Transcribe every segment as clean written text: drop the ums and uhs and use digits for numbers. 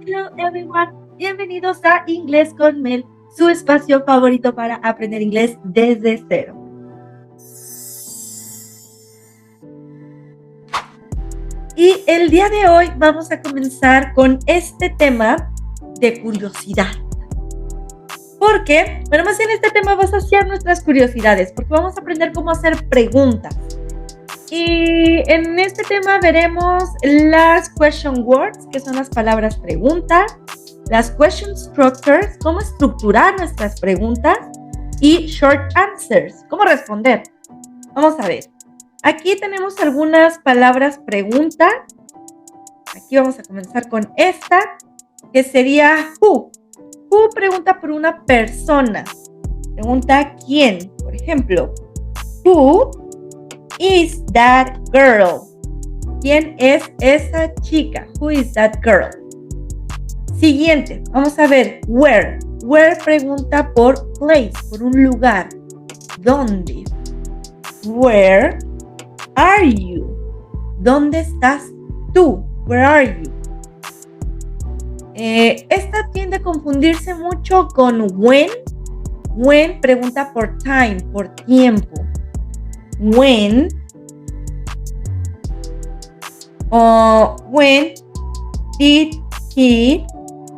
Hello everyone, bienvenidos a Inglés con Mel, su espacio favorito para aprender inglés desde cero. Y el día de hoy vamos a comenzar con este tema de curiosidad. Porque, bueno, más bien este tema va a saciar nuestras curiosidades, porque vamos a aprender cómo hacer preguntas. Y en este tema veremos las question words, que son las palabras pregunta, las question structures, cómo estructurar nuestras preguntas, y short answers, cómo responder. Vamos a ver. Aquí tenemos algunas palabras pregunta. Aquí vamos a comenzar con esta, que sería who. Who pregunta por una persona. Pregunta quién. Por ejemplo, who is that girl? ¿Quién es esa chica? Who is that girl? Siguiente, vamos a ver, where. Where pregunta por place, por un lugar. ¿Dónde? Where are you? ¿Dónde estás tú? Where are you? Esta tiende a confundirse mucho con when. When pregunta por time, por tiempo. When did he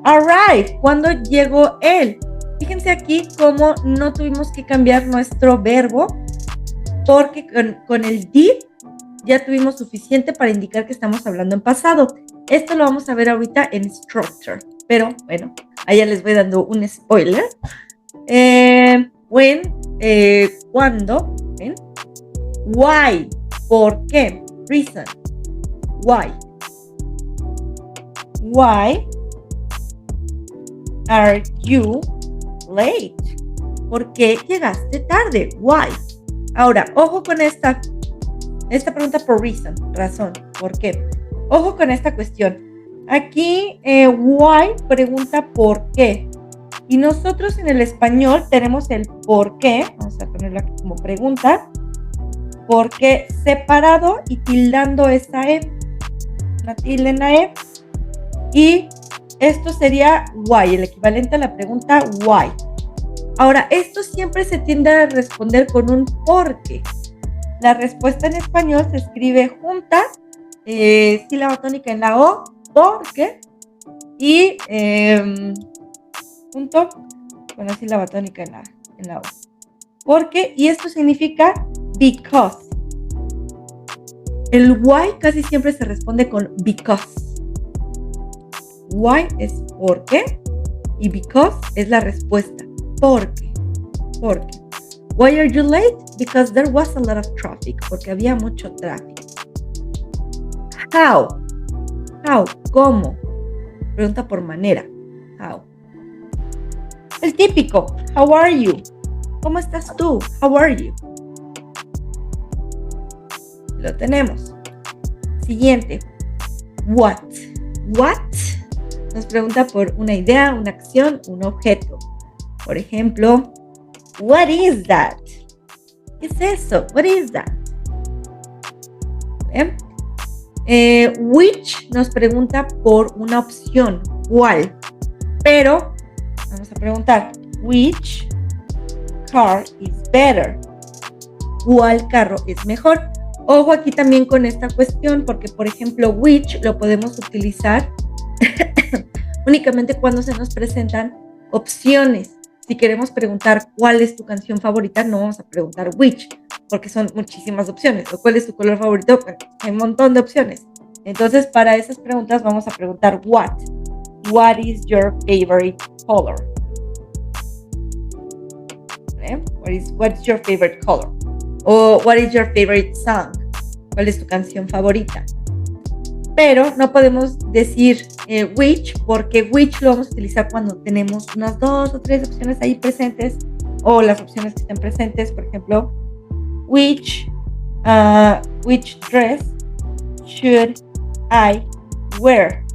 arrive? ¿Cuándo llegó él? Fíjense aquí cómo no tuvimos que cambiar nuestro verbo, porque con el did ya tuvimos suficiente para indicar que estamos hablando en pasado. Esto lo vamos a ver ahorita en structure, pero bueno, ahí ya les voy dando un spoiler. ¿Cuándo? ¿Ven? Why, ¿por qué? Reason, why. Why are you late? ¿Por qué llegaste tarde? Why. Ahora, ojo con esta pregunta por reason, razón, ¿por qué? Ojo con esta cuestión. Aquí, why pregunta por qué. Y nosotros en el español tenemos el por qué, vamos a ponerlo aquí como pregunta, por qué separado y tildando esa E, una tilde en la E, y esto sería why, el equivalente a la pregunta why. Ahora, esto siempre se tiende a responder con un por qué. La respuesta en español se escribe junta, sílaba tónica en la O, por qué, y junto con la sílaba tónica en la O. Porque, y esto significa because. El why casi siempre se responde con because. Why es por qué y because es la respuesta. ¿Por qué? ¿Por qué? Why are you late? Because there was a lot of traffic. Porque había mucho tráfico. How? How? ¿Cómo? Pregunta por manera. How? El típico. How are you? ¿Cómo estás tú? How are you? Lo tenemos. Siguiente. What? What? Nos pregunta por una idea, una acción, un objeto. Por ejemplo, what is that? ¿Qué es eso? What is that? ¿Bien? Which nos pregunta por una opción. ¿Cuál? Pero vamos a preguntar, which car is better? ¿Cuál carro es mejor? Ojo aquí también con esta cuestión, porque por ejemplo, which lo podemos utilizar únicamente cuando se nos presentan opciones. Si queremos preguntar cuál es tu canción favorita, no vamos a preguntar which, porque son muchísimas opciones. ¿O cuál es tu color favorito? Bueno, hay un montón de opciones. Entonces, para esas preguntas vamos a preguntar what. What is your favorite color? What is your favorite color? O what is your favorite song? ¿Cuál es tu canción favorita? Pero no podemos decir which, porque which lo vamos a utilizar cuando tenemos unas 2 o 3 opciones ahí presentes, o las opciones que estén presentes. Por ejemplo, which dress should I wear?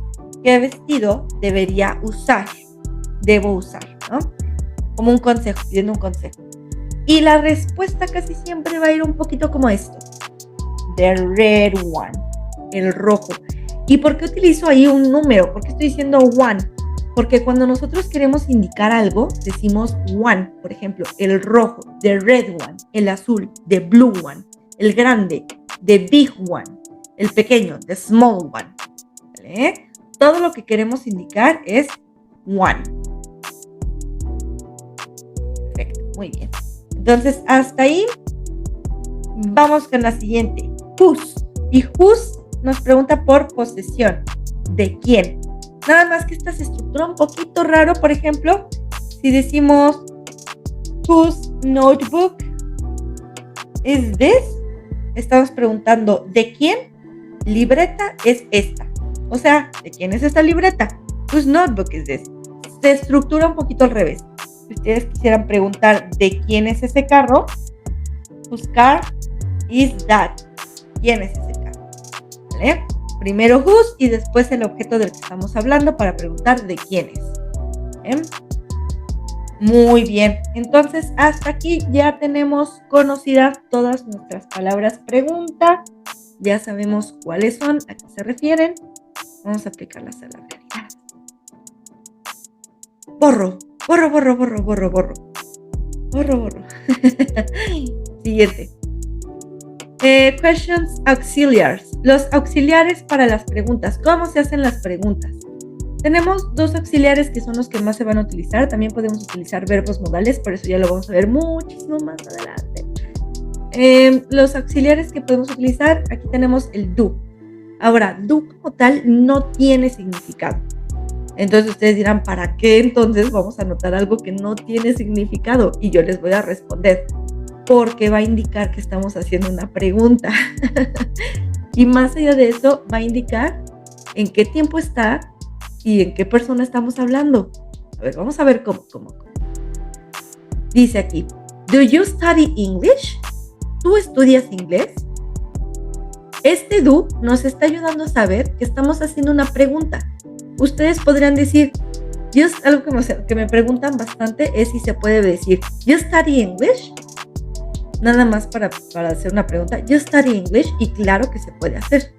¿Qué vestido debería usar? Debo usar, ¿no? Como un consejo, pidiendo un consejo. Y la respuesta casi siempre va a ir un poquito como esto. The red one. El rojo. ¿Y por qué utilizo ahí un número? ¿Por qué estoy diciendo one? Porque cuando nosotros queremos indicar algo, decimos one. Por ejemplo, el rojo, the red one, el azul, the blue one, el grande, the big one, el pequeño, the small one. ¿Vale? Todo lo que queremos indicar es one. Perfecto, muy bien. Entonces, hasta ahí vamos con la siguiente. Whose. Y whose nos pregunta por posesión. ¿De quién? Nada más que esta se estructura un poquito raro. Por ejemplo, si decimos whose notebook is this, estamos preguntando ¿de quién libreta es esta? O sea, ¿de quién es esta libreta? Whose notebook is this? Se estructura un poquito al revés. Si ustedes quisieran preguntar ¿de quién es ese carro? Whose car is that? ¿Quién es ese carro? ¿Vale? Primero whose y después el objeto del que estamos hablando para preguntar de quién es. ¿Bien? Muy bien. Entonces, hasta aquí ya tenemos conocidas todas nuestras palabras pregunta. Ya sabemos cuáles son, a qué se refieren. Vamos a aplicarlas a la realidad. Borro. Siguiente. Questions auxiliaries. Los auxiliares para las preguntas. ¿Cómo se hacen las preguntas? Tenemos dos auxiliares que son los que más se van a utilizar. También podemos utilizar verbos modales, por eso ya lo vamos a ver muchísimo más adelante. Los auxiliares que podemos utilizar, aquí tenemos el do. Ahora, do como tal no tiene significado. Entonces ustedes dirán, ¿para qué entonces vamos a anotar algo que no tiene significado? Y yo les voy a responder, porque va a indicar que estamos haciendo una pregunta. Y más allá de eso, va a indicar en qué tiempo está y en qué persona estamos hablando. A ver, vamos a ver cómo. Dice aquí, ¿do you study English? ¿Tú estudias inglés? Este do nos está ayudando a saber que estamos haciendo una pregunta. Ustedes podrían decir, algo que me preguntan bastante es si se puede decir, ¿you study English? Nada más para hacer una pregunta, ¿you study English? Y claro que se puede hacer,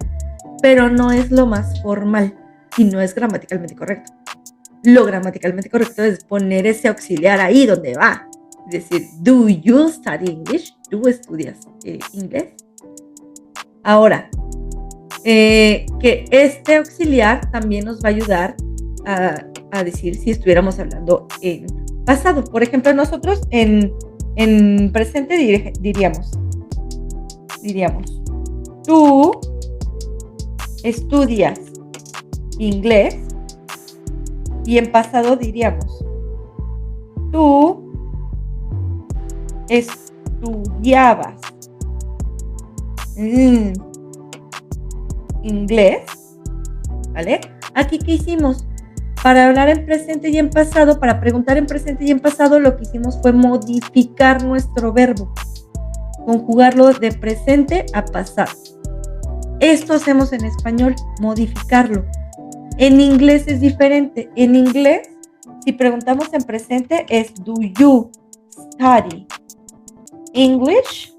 pero no es lo más formal y no es gramaticalmente correcto. Lo gramaticalmente correcto es poner ese auxiliar ahí donde va. Es decir, ¿do you study English? ¿Tú estudias inglés? Ahora, que este auxiliar también nos va a ayudar a decir si estuviéramos hablando en pasado. Por ejemplo, nosotros en presente diríamos, tú estudias inglés, y en pasado diríamos, tú estudiabas inglés, ¿vale? Aquí, ¿qué hicimos? Para hablar en presente y en pasado, para preguntar en presente y en pasado, lo que hicimos fue modificar nuestro verbo, conjugarlo de presente a pasado. Esto hacemos en español, modificarlo. En inglés es diferente. En inglés, si preguntamos en presente, es do you study English?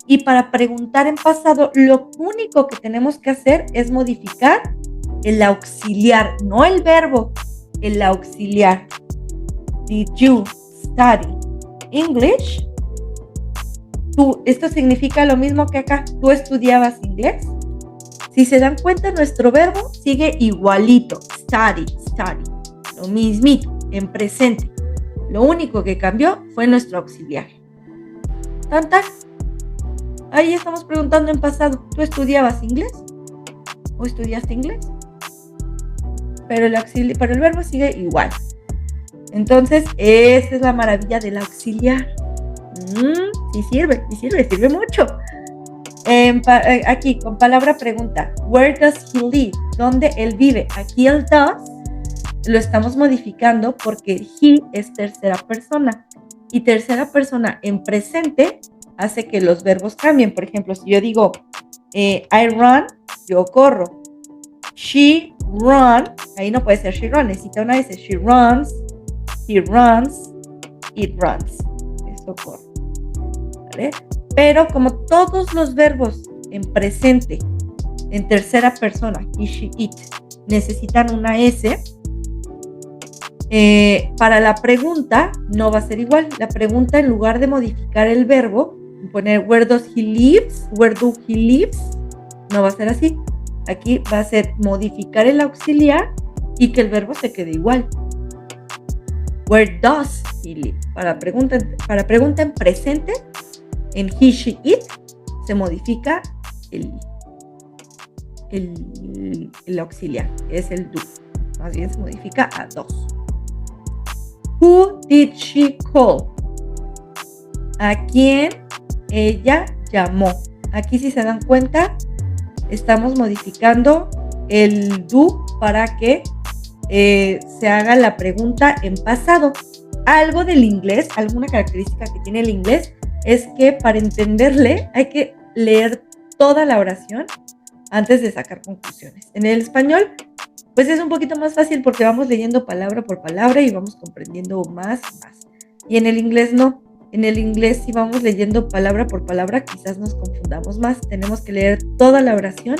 Y para preguntar en pasado, lo único que tenemos que hacer es modificar el auxiliar, no el verbo, el auxiliar. Did you study English? Esto significa lo mismo que acá. ¿Tú estudiabas inglés? Si se dan cuenta, nuestro verbo sigue igualito. Study. Lo mismito, en presente. Lo único que cambió fue nuestro auxiliar. ¿Tanta? Ahí estamos preguntando en pasado. ¿Tú estudiabas inglés? ¿O estudiaste inglés? Pero el verbo sigue igual. Entonces, esa es la maravilla del auxiliar. Sí sirve mucho. Aquí, con palabra pregunta. Where does he live? ¿Dónde él vive? Aquí el does lo estamos modificando porque he es tercera persona. Y tercera persona en presente hace que los verbos cambien. Por ejemplo, si yo digo I run, yo corro. She run, ahí no puede ser she run, necesita una S. She runs, he runs, it runs. Eso corre. ¿Vale? Pero como todos los verbos en presente en tercera persona, he, she, it, necesitan una S. Para la pregunta no va a ser igual. La pregunta, en lugar de modificar el verbo, poner where does he lives, where do he lives, no va a ser así. Aquí va a ser modificar el auxiliar y que el verbo se quede igual. Where does he live? Para pregunta en presente, en he, she, it, se modifica el auxiliar, que es el do. Más bien se modifica a does. Who did she call? ¿A quién ella llamó? Aquí, si se dan cuenta, estamos modificando el do para que se haga la pregunta en pasado. Algo del inglés, alguna característica que tiene el inglés, es que para entenderle hay que leer toda la oración antes de sacar conclusiones. En el español, pues es un poquito más fácil porque vamos leyendo palabra por palabra y vamos comprendiendo más y más. Y en el inglés no. En el inglés, si vamos leyendo palabra por palabra, quizás nos confundamos más. Tenemos que leer toda la oración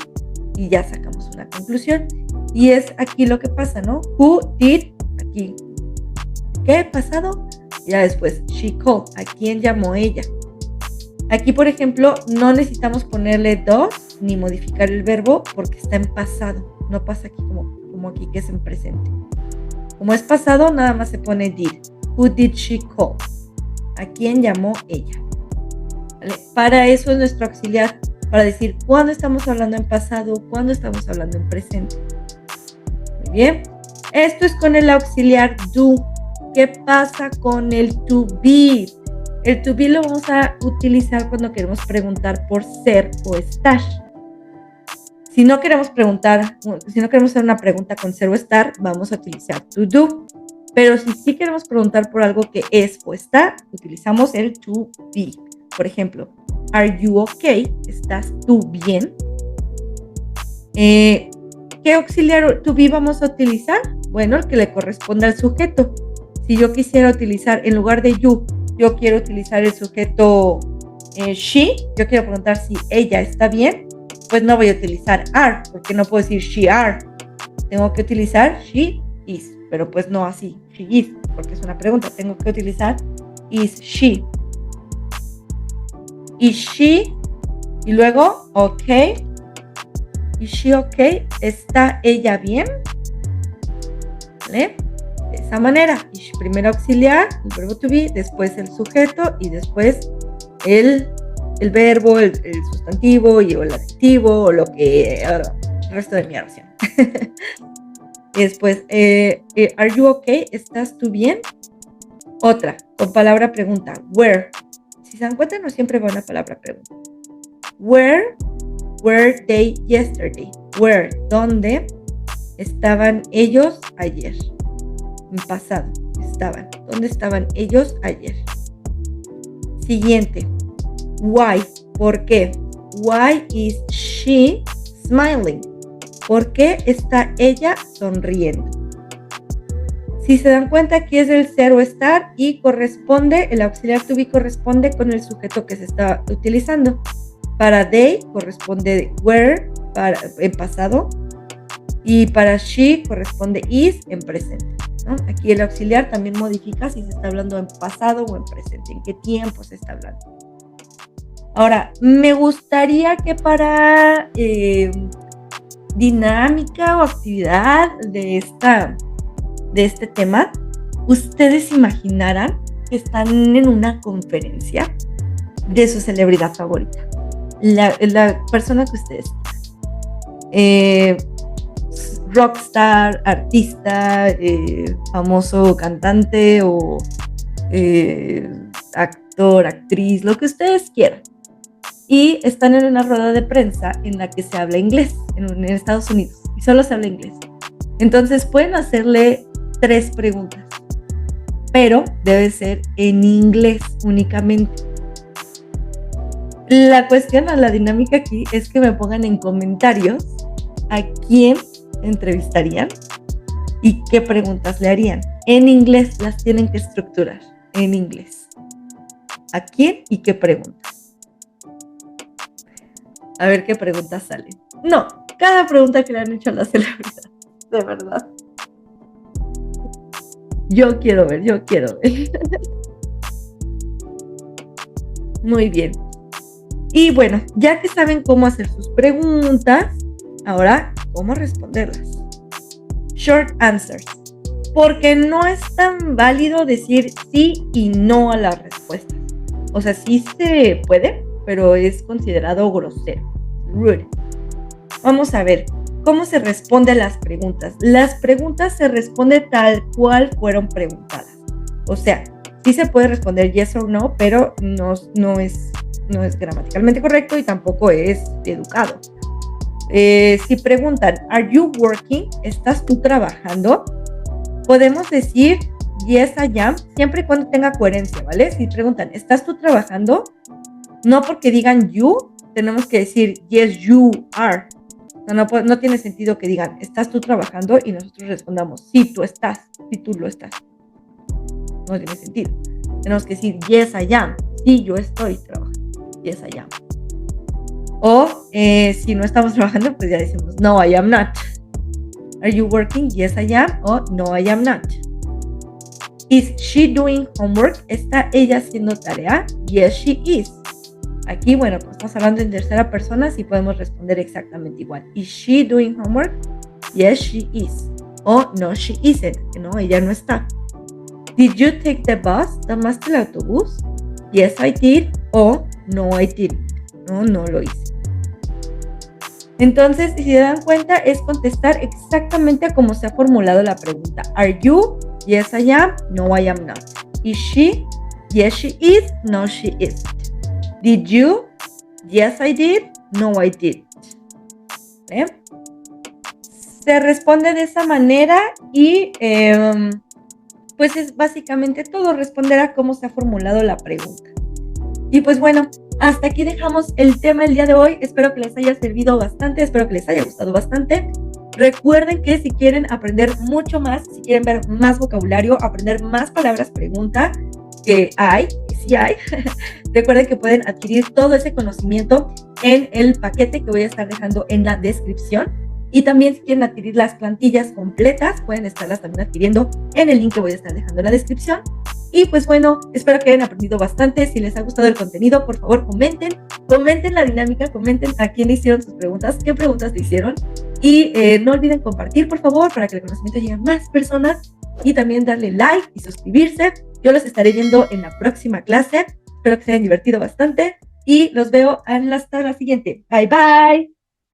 y ya sacamos una conclusión. Y es aquí lo que pasa, ¿no? Who did, aquí. ¿Qué pasado? Ya después, she called. ¿A quién llamó ella? Aquí, por ejemplo, no necesitamos ponerle does ni modificar el verbo porque está en pasado. No pasa aquí como aquí, que es en presente. Como es pasado, nada más se pone did. Who did she call? ¿A quién llamó ella? ¿Vale? Para eso es nuestro auxiliar, para decir cuándo estamos hablando en pasado, cuándo estamos hablando en presente. Muy bien. Esto es con el auxiliar do. ¿Qué pasa con el to be? El to be lo vamos a utilizar cuando queremos preguntar por ser o estar. Si no queremos hacer una pregunta con ser o estar, vamos a utilizar to do. Pero si sí queremos preguntar por algo que es o está, utilizamos el to be. Por ejemplo, are you okay? ¿Estás tú bien? ¿Qué auxiliar to be vamos a utilizar? Bueno, el que le corresponde al sujeto. Si yo quisiera utilizar, en lugar de you, yo quiero utilizar el sujeto she, yo quiero preguntar si ella está bien, pues no voy a utilizar are, porque no puedo decir she are. Tengo que utilizar she is, pero pues no así, she is, porque es una pregunta. Tengo que utilizar is she. Is she, y luego, okay. Is she okay? ¿Está ella bien? ¿Vale? De esa manera, primero auxiliar, el verbo to be, después el sujeto y después el verbo, el sustantivo y el adjetivo o lo que el resto de mi oración. Y después, are you okay? ¿Estás tú bien? Otra, con palabra pregunta, where. Si se dan cuenta, no siempre va una palabra pregunta. Where were they yesterday? Where, ¿dónde estaban ellos ayer? En pasado, estaban. ¿Dónde estaban ellos ayer? Siguiente. Why, ¿por qué? Why is she smiling? ¿Por qué está ella sonriendo? Si se dan cuenta, aquí es el ser o estar y corresponde, el auxiliar to be corresponde con el sujeto que se está utilizando. Para they corresponde were en pasado y para she corresponde is en presente, ¿no? Aquí el auxiliar también modifica si se está hablando en pasado o en presente, en qué tiempo se está hablando. Ahora, me gustaría que para dinámica o actividad de este tema, ustedes imaginaran que están en una conferencia de su celebridad favorita, la persona que ustedes rockstar, artista, famoso cantante o actor, actriz, lo que ustedes quieran. Y están en una rueda de prensa en la que se habla inglés, en Estados Unidos, y solo se habla inglés. Entonces pueden hacerle 3 preguntas, pero debe ser en inglés únicamente. La cuestión o la dinámica aquí es que me pongan en comentarios a quién entrevistarían y qué preguntas le harían. En inglés las tienen que estructurar, en inglés. ¿A quién y qué preguntas? A ver qué preguntas salen. No, cada pregunta que le han hecho a la celebridad. De verdad. Yo quiero ver. Muy bien. Y bueno, ya que saben cómo hacer sus preguntas, ahora, ¿cómo responderlas? Short answers. Porque no es tan válido decir sí y no a las respuestas. O sea, sí se puede, pero es considerado grosero. Rude. Vamos a ver cómo se responde a las preguntas. Las preguntas se responden tal cual fueron preguntadas. O sea, sí se puede responder yes or no, pero no es gramaticalmente correcto y tampoco es educado. Si preguntan, ¿are you working? ¿Estás tú trabajando? Podemos decir yes, I am, siempre y cuando tenga coherencia, ¿vale? Si preguntan, ¿estás tú trabajando? No porque digan you, tenemos que decir yes, you are. No tiene sentido que digan, ¿estás tú trabajando? Y nosotros respondamos, sí, tú estás, sí, tú lo estás. No tiene sentido. Tenemos que decir, yes, I am. Sí, yo estoy trabajando. Yes, I am. O si no estamos trabajando, pues ya decimos, no, I am not. Are you working? Yes, I am. O no, I am not. Is she doing homework? ¿Está ella haciendo tarea? Yes, she is. Aquí, bueno, pues estamos hablando en tercera persona, sí podemos responder exactamente igual. Is she doing homework? Yes, she is. O no, she isn't. No, ella no está. Did you take the bus? ¿Tomaste el autobús? Yes, I did. O no, I didn't. No lo hice. Entonces, si se dan cuenta, es contestar exactamente a cómo se ha formulado la pregunta. Are you? Yes, I am. No, I am not. Is she? Yes, she is. No, she isn't. Did you? Yes, I did. No, I didn't. ¿Eh? Se responde de esa manera y pues es básicamente todo, responder a cómo se ha formulado la pregunta. Y pues bueno, hasta aquí dejamos el tema el día de hoy. Espero que les haya servido bastante, espero que les haya gustado bastante. Recuerden que si quieren aprender mucho más, si quieren ver más vocabulario, aprender más palabras pregunta, que sí hay, recuerden que pueden adquirir todo ese conocimiento en el paquete que voy a estar dejando en la descripción. Y también si quieren adquirir las plantillas completas, pueden estarlas también adquiriendo en el link que voy a estar dejando en la descripción. Y pues bueno, espero que hayan aprendido bastante. Si les ha gustado el contenido, por favor comenten la dinámica, comenten a quién le hicieron sus preguntas, qué preguntas le hicieron. Y no olviden compartir, por favor, para que el conocimiento llegue a más personas. Y también darle like y suscribirse. Yo los estaré viendo en la próxima clase. Espero que se hayan divertido bastante. Y los veo hasta la siguiente. Bye, bye.